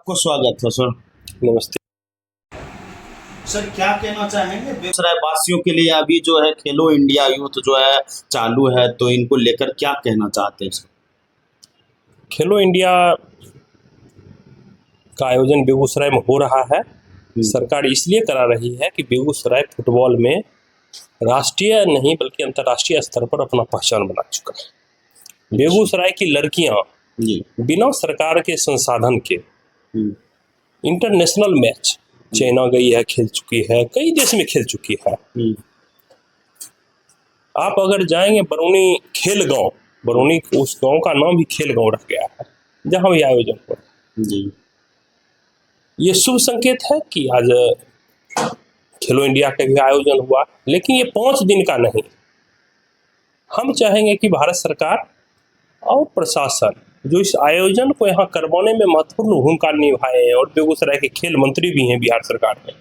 आपको स्वागत है सर। नमस्ते सर, क्या कहना चाहेंगे बेगूसराय वासियों के लिए? अभी जो है खेलो इंडिया यूथ जो है चालू है, तो इनको लेकर क्या कहना चाहते हैं सर? खेलो इंडिया का आयोजन बेगूसराय में हो रहा है। सरकार इसलिए करा रही है कि बेगूसराय फुटबॉल में राष्ट्रीय नहीं बल्कि अंतर्राष्ट्रीय स्तर पर अपना पहचान बना चुका है। बेगूसराय की लड़कियां जी। बिना सरकार के संसाधन के हम्म, इंटरनेशनल मैच चाइना गई है, खेल चुकी है, कई देश में खेल चुकी है। हम्म, आप अगर जाएंगे बरौनी खेल गांव, बरौनी उस गांव का नाम भी खेल गांव रख गया है जहां भी आयोजन हुआ। जी। ये शुभ संकेत है कि आज खेलो इंडिया का भी आयोजन हुआ, लेकिन ये 5 दिन का नहीं। हम चाहेंगे कि भारत सरकार और प्रशासन जो इस आयोजन को यहाँ करवाने में महत्वपूर्ण भूमिका निभाए हैं, और बेगूसराय के खेल मंत्री भी हैं बिहार सरकार में,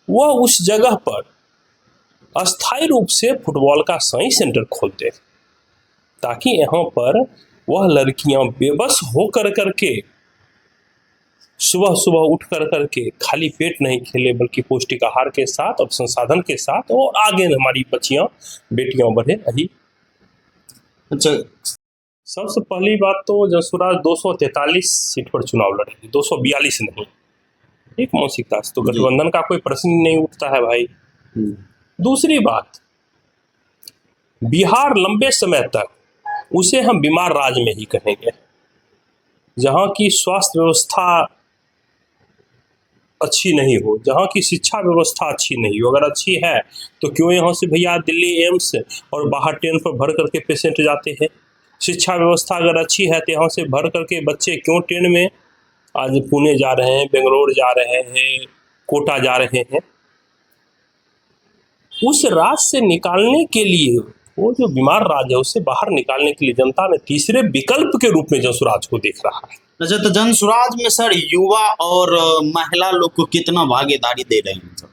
वह उस जगह पर अस्थायी रूप से फुटबॉल का सही सेंटर खोल दे, ताकि यहाँ पर वह लड़कियां बेबस होकर करके सुबह सुबह उठ करके खाली पेट नहीं खेले, बल्कि पौष्टिक आहार के साथ और संसाधन के साथ और आगे हमारी बच्चियां बेटियां बढ़े। यही अच्छा, सबसे पहली बात तो जसुराज 243 सीट पर चुनाव लड़ेगी, 242 नहीं। एक मानसिकता से तो गठबंधन का कोई प्रश्न नहीं उठता है भाई। दूसरी बात, बिहार लंबे समय तक उसे हम बीमार राज्य में ही कहेंगे, जहां की स्वास्थ्य व्यवस्था अच्छी नहीं हो, जहाँ की शिक्षा व्यवस्था अच्छी नहीं हो। अगर अच्छी है तो क्यों यहाँ से भैया दिल्ली एम्स और बाहर ट्रेन पर भर करके पेशेंट जाते हैं। शिक्षा व्यवस्था अगर अच्छी है तो यहाँ से भर करके बच्चे क्यों ट्रेन में आज पुणे जा रहे हैं, बेंगलोर जा रहे हैं, कोटा जा रहे हैं। उस राज्य से निकालने के लिए, वो जो बीमार राज्य है उससे बाहर निकालने के लिए जनता ने तीसरे विकल्प के रूप में जनसुराज को देख रहा है। अच्छा, तो जनसुराज में सर युवा और महिला लोग को कितना भागीदारी दे रहे हैं सर?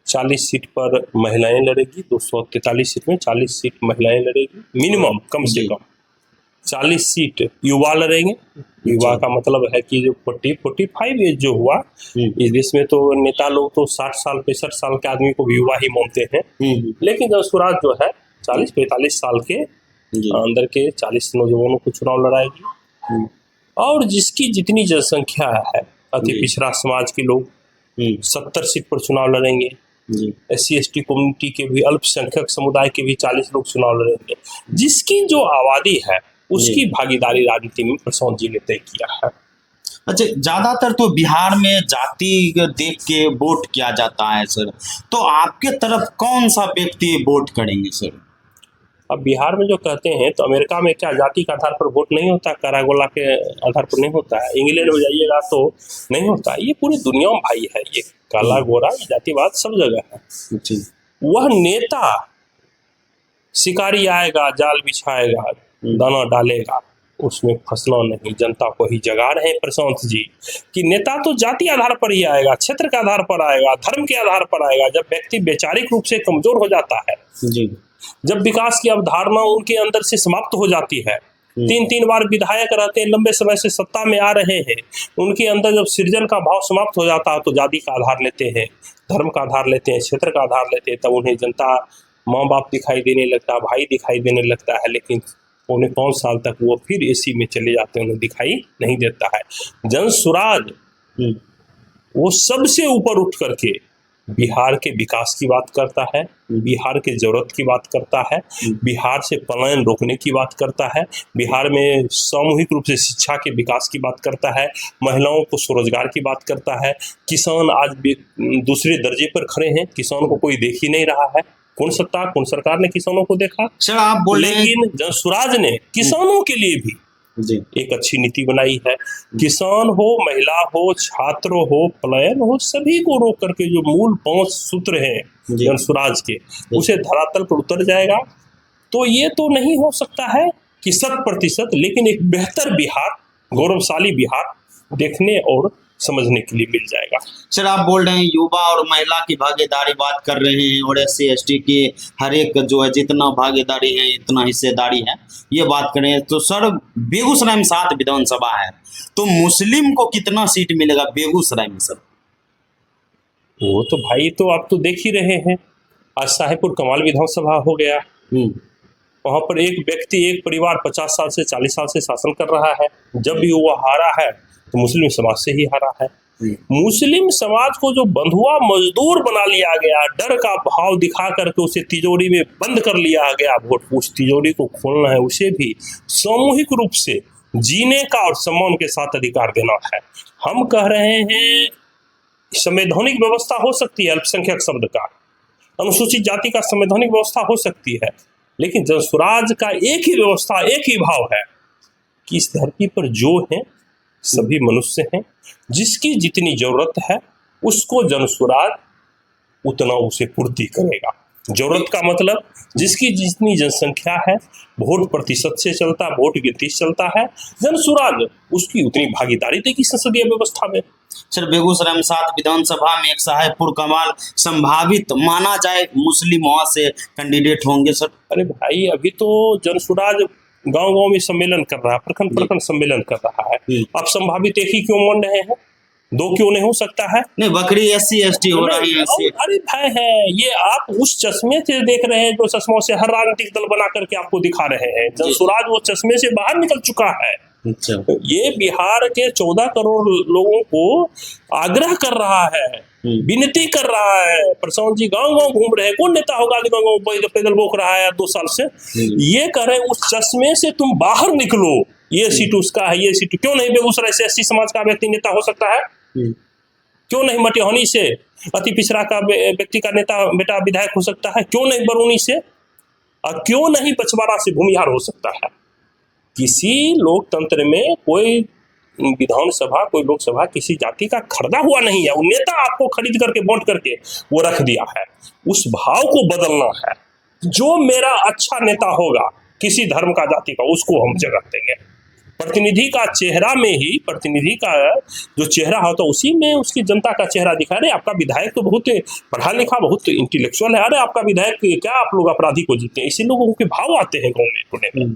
40 सीट पर महिलाएं लड़ेगी, 243 सीट में 40 सीट महिलाएं लड़ेगी मिनिमम, कम से कम 40 सीट युवा लड़ेंगे। युवा का मतलब है कि जो 45 एज जो हुआ, इस देश में तो नेता लोग तो 60 साल 65 साल के आदमी को भी युवा ही मानते हैं, लेकिन जनसुराज जो है 40-45 साल के अंदर के 40 नौजवानों को चुनाव लड़ाएगी। और जिसकी जितनी जनसंख्या है, अति पिछड़ा समाज के लोग 70 सीट पर चुनाव लड़ेंगे। SC/ST कम्युनिटी के भी, अल्पसंख्यक समुदाय के भी 40 लोग चुनाव लड़ेंगे। जिसकी जो आबादी है उसकी भागीदारी राजनीति में प्रशांत जी ने तय किया है। अच्छा, ज्यादातर तो बिहार में जाति देख के वोट किया जाता है सर, तो आपके तरफ कौन सा व्यक्ति वोट करेंगे सर? अब बिहार में जो कहते हैं, तो अमेरिका में क्या जाति के आधार पर वोट नहीं होता, करागोला के आधार पर नहीं होता है, इंग्लैंड में जाइएगा तो नहीं होता। ये पूरी दुनिया में भाई है, ये काला गोरा जातिवाद सब जगह है। वह नेता शिकारी आएगा, जाल बिछाएगा, दाना डालेगा, उसमें फंसना नहीं। जनता को ही जगा रहे हैं प्रशांत जी कि नेता तो जाति आधार पर ही आएगा, क्षेत्र के आधार पर आएगा, धर्म के आधार पर आएगा। जब व्यक्ति वैचारिक रूप से कमजोर हो जाता है, जब विकास की अवधारणा उनके अंदर से समाप्त हो जाती है, 3 बार विधायक रहते हैं, लंबे समय से सत्ता में आ रहे हैं, उनके अंदर जब सृजन का भाव समाप्त हो जाता है तो जाति का आधार लेते हैं, धर्म का आधार लेते हैं, क्षेत्र का आधार लेते हैं। तब उन्हें जनता माँ बाप दिखाई देने लगता है, भाई दिखाई देने लगता है, लेकिन 4.5 साल तक वो फिर एसी में चले जाते हैं, उन्हें दिखाई नहीं देता है। जनसुराज वो सबसे ऊपर उठ करके बिहार के विकास की बात करता है, बिहार के जरूरत की बात करता है, बिहार से पलायन रोकने की बात करता है, बिहार में सामूहिक रूप से शिक्षा के विकास की बात करता है, महिलाओं को स्वरोजगार की बात करता है। किसान आज दूसरे दर्जे पर खड़े हैं, किसान को कोई देख ही नहीं रहा है। कौन सरकार ने किसानों को देखा सर? आप बोले, लेकिन जनसुराज ने किसानों के लिए भी एक अच्छी नीति बनाई है। किसान हो, महिला हो, छात्र हो, पलायन हो, सभी को रोक करके जो मूल 5 सूत्र हैं जनसुराज के, उसे धरातल पर उतर जाएगा। तो ये तो नहीं हो सकता है कि 100%, लेकिन एक बेहतर बिहार, गौरवशाली बिहार देखने और समझने के लिए मिल जाएगा। सर आप बोल रहे हैं युवा और महिला की भागीदारी बात कर रहे हैं और SC ST की हर एक जो है जितना भागीदारी है इतना हिस्सेदारी है ये बात करें तो सर बेगूसराय में 7 विधानसभा है तो मुस्लिम को कितना सीट मिलेगा बेगूसराय में सर? वो तो भाई तो आप तो देख ही रहे हैं, आज साहेबपुर कमाल विधानसभा हो गया, वहाँ पर एक व्यक्ति एक परिवार 50 साल से 40 साल से शासन कर रहा है। जब भी वो हारा है तो मुस्लिम समाज से ही हारा है। मुस्लिम समाज को जो बंधुआ मजदूर बना लिया गया, डर का भाव दिखा करके उसे तिजोरी में बंद कर लिया गया, वोट उस तिजोरी को खोलना है, उसे भी सामूहिक रूप से जीने का और सम्मान के साथ अधिकार देना है। हम कह रहे हैं संवैधानिक व्यवस्था हो सकती है अल्पसंख्यक शब्द का, अनुसूचित जाति का संवैधानिक व्यवस्था हो सकती है, लेकिन जनसुराज का एक ही व्यवस्था एक ही भाव है कि इस धरती पर जो है सभी मनुष्य हैं, जिसकी जितनी जरूरत है उसको जनसुराज उतना उसे पूर्ति करेगा। जरूरत का मतलब जिसकी जितनी जनसंख्या है, वोट प्रतिशत से चलता है, वोट गिनती से चलता है, जनसुराज उसकी उतनी भागीदारी देगी संसदीय व्यवस्था में। सर बेगूसराय में 7 विधानसभा में एक साहेबपुर कमाल संभावित माना जाए मुस्लिम वहां से कैंडिडेट होंगे सर? अरे भाई अभी तो जनसुराज गांव-गांव में सम्मेलन कर रहा है, प्रखंड सम्मेलन कर रहा है। आप संभावित एक ही क्यों मान रहे हैं? 2 क्यों नहीं हो सकता है? नहीं बकरी SC ST हो रही है। अरे भाई है ये आप उस चश्मे से देख रहे हैं जो चश्मों से हर राजनीतिक दल बना करके आपको दिखा रहे हैं। जनसुराज वो चश्मे से बाहर निकल चुका है। ये बिहार के 14 करोड़ लोगों को आग्रह कर रहा है, विनती कर रहा है। प्रशांत जी गांव-गांव घूम रहे हैं, कौन नेता होगा जो गांव-गांव पैदल बोक रहा है 2 साल से? ये कह रहे हैं उस चश्मे से तुम बाहर निकलो, ये सीट उसका है, ये सीट क्यों नहीं बेगूसराय से SC समाज का व्यक्ति नेता हो सकता है? क्यों नहीं मटिहानी से अति पिछड़ा का व्यक्ति का नेता बेटा विधायक हो सकता है? क्यों नहीं बरौनी से और क्यों नहीं पचवाड़ा से भूमिहार हो सकता है? किसी लोकतंत्र में कोई विधानसभा कोई लोकसभा किसी जाति का खरीदा हुआ नहीं है। वो नेता आपको खरीद करके वोट करके वो रख दिया है। उस भाव को बदलना है। जो मेरा अच्छा नेता होगा किसी धर्म का जाति का उसको हम जगह देंगे। प्रतिनिधि का चेहरा में ही प्रतिनिधि का जो चेहरा होता है उसी में उसकी जनता का चेहरा दिखा रहे। आपका विधायक तो बहुत पढ़ा लिखा बहुत इंटेलेक्चुअल है, अरे आपका विधायक क्या आप लोग अपराधी को जीते हैं, इसी लोगों के भाव आते हैं गाँव में टूने में।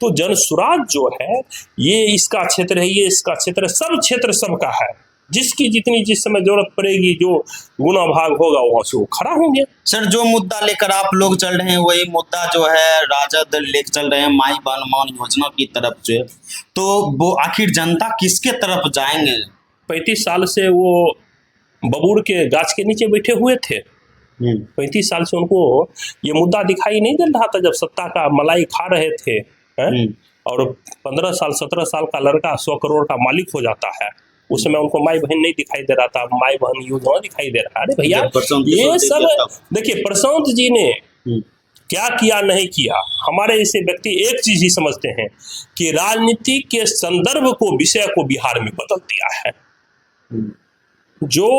तो जनसुराज जो है ये इसका क्षेत्र है, ये इसका क्षेत्र है, सब क्षेत्र सबका है। जिसकी जितनी जिस समय जरूरत पड़ेगी जो गुना भाग होगा वहां से वो खड़ा होंगे। सर जो मुद्दा लेकर आप लोग चल रहे हैं वही मुद्दा जो है राजद लेकर चल रहे हैं माई मान योजना की तरफ से, तो वो आखिर जनता किसके तरफ जाएंगे? 35 साल से वो बबूर के गाछ के नीचे बैठे हुए थे। 35 साल से उनको ये मुद्दा दिखाई नहीं दे रहा था जब सत्ता का मलाई खा रहे थे और 15 साल 17 साल का लड़का 100 करोड़ का मालिक हो जाता है। उस समय उनको माई बहन नहीं दिखाई दे रहा था, माई बहन योजना दिखाई दे रहा है। अरे भैया ये सब देखिए प्रशांत जी ने क्या किया नहीं किया, हमारे ऐसे व्यक्ति एक चीज ही समझते हैं कि राजनीति के संदर्भ को विषय को बिहार में बदल दिया है। जो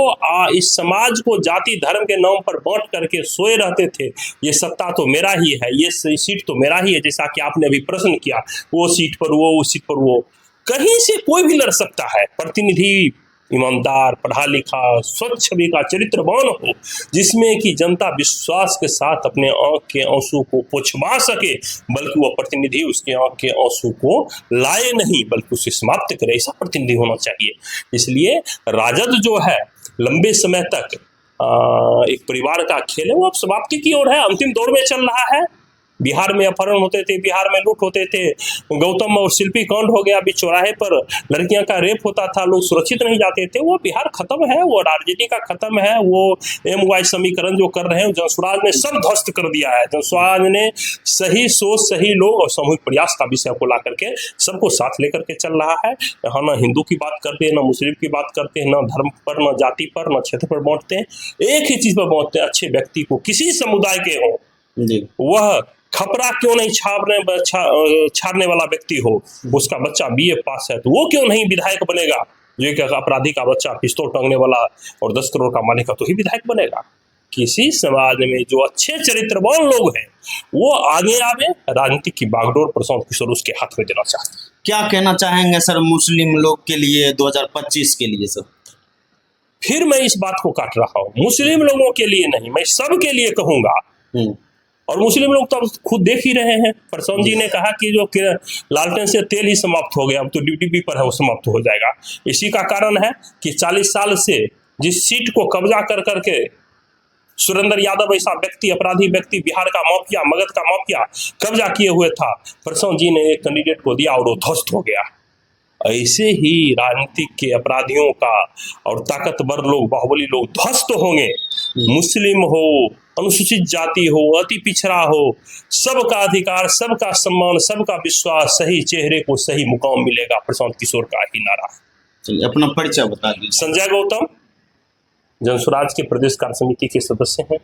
इस समाज को जाति धर्म के नाम पर बांट करके सोए रहते थे, ये सत्ता तो मेरा ही है, ये सीट तो मेरा ही है, जैसा कि आपने अभी प्रश्न किया, वो सीट पर वो सीट पर वो, कहीं से कोई भी लड़ सकता है। प्रतिनिधि ईमानदार पढ़ा लिखा स्वच्छ छवि का चरित्रवान हो, जिसमें कि जनता विश्वास के साथ अपने आंख के आंसू को पोंछवा सके, बल्कि वह प्रतिनिधि उसके आंख के आंसू को लाए नहीं बल्कि उसे समाप्त करे, ऐसा प्रतिनिधि होना चाहिए। इसलिए राजद जो है लंबे समय तक एक परिवार का खेल है, वो अब समाप्ति की ओर है, अंतिम दौर में चल रहा है। बिहार में अपहरण होते थे, बिहार में लूट होते थे, गौतम और शिल्पी कांड हो गया, बीच चौराहे पर लड़कियां का रेप होता था, लोग सुरक्षित नहीं जाते थे, वो बिहार खत्म है, वो राजनीति का खत्म है। वो MY समीकरण जो कर रहे हैं जनसुराज ने सब ध्वस्त कर दिया है। जनसुराज ने सही सोच सही लोग और सामूहिक प्रयास का विषय को ला करके सबको साथ लेकर के चल रहा है। यहाँ न हिंदू की बात करते हैं, न मुस्लिम की बात करते हैं, न धर्म पर, न जाति पर, न क्षेत्र पर बांटते हैं, एक ही चीज पर बांटते हैं, अच्छे व्यक्ति को किसी समुदाय के हो वह खपरा क्यों नहीं छाड़ने वाला व्यक्ति हो, उसका बच्चा BA पास है तो वो क्यों नहीं विधायक बनेगा। जो एक अपराधी का बच्चा पिस्तौल टांगने वाला और 10 करोड़ का मालिक है तो ही विधायक बनेगा। किसी समाज में जो अच्छे चरित्रवान लोग हैं वो आगे आवे, राजनीति की बागडोर प्रशांत किशोर उसके हाथ में देना चाहते हैं। क्या कहना चाहेंगे सर मुस्लिम लोग के लिए 2025 के लिए सर? फिर मैं इस बात को काट रहा हूँ, मुस्लिम लोगों के लिए नहीं, मैं सबके लिए कहूंगा। और मुस्लिम लोग तो अब खुद देख ही रहे हैं। प्रशांत जी ने कहा कि जो लालटेन से तेल ही समाप्त हो गया, अब तो ड्यूटी पर है, वो समाप्त हो जाएगा। इसी का कारण है कि 40 साल से जिस सीट को कब्जा कर करके सुरेंद्र यादव ऐसा व्यक्ति, अपराधी व्यक्ति, बिहार का माफिया, मगध का माफिया कब्जा किए हुए था, प्रशांत जी ने एक कैंडिडेट को दिया और वो ध्वस्त हो गया। ऐसे ही राजनीतिक के अपराधियों का और ताकतवर लोग, बाहुबली लोग ध्वस्त होंगे। मुस्लिम हो, अनुसूचित जाति हो, अति पिछड़ा हो, सबका अधिकार, सबका सम्मान, सबका विश्वास, सही चेहरे को सही मुकाम मिलेगा, प्रशांत किशोर का ही नारा। चलिए अपना परिचय बता दीजिए। संजय गौतम, जनसुराज के प्रदेश कार्य समिति के सदस्य हैं।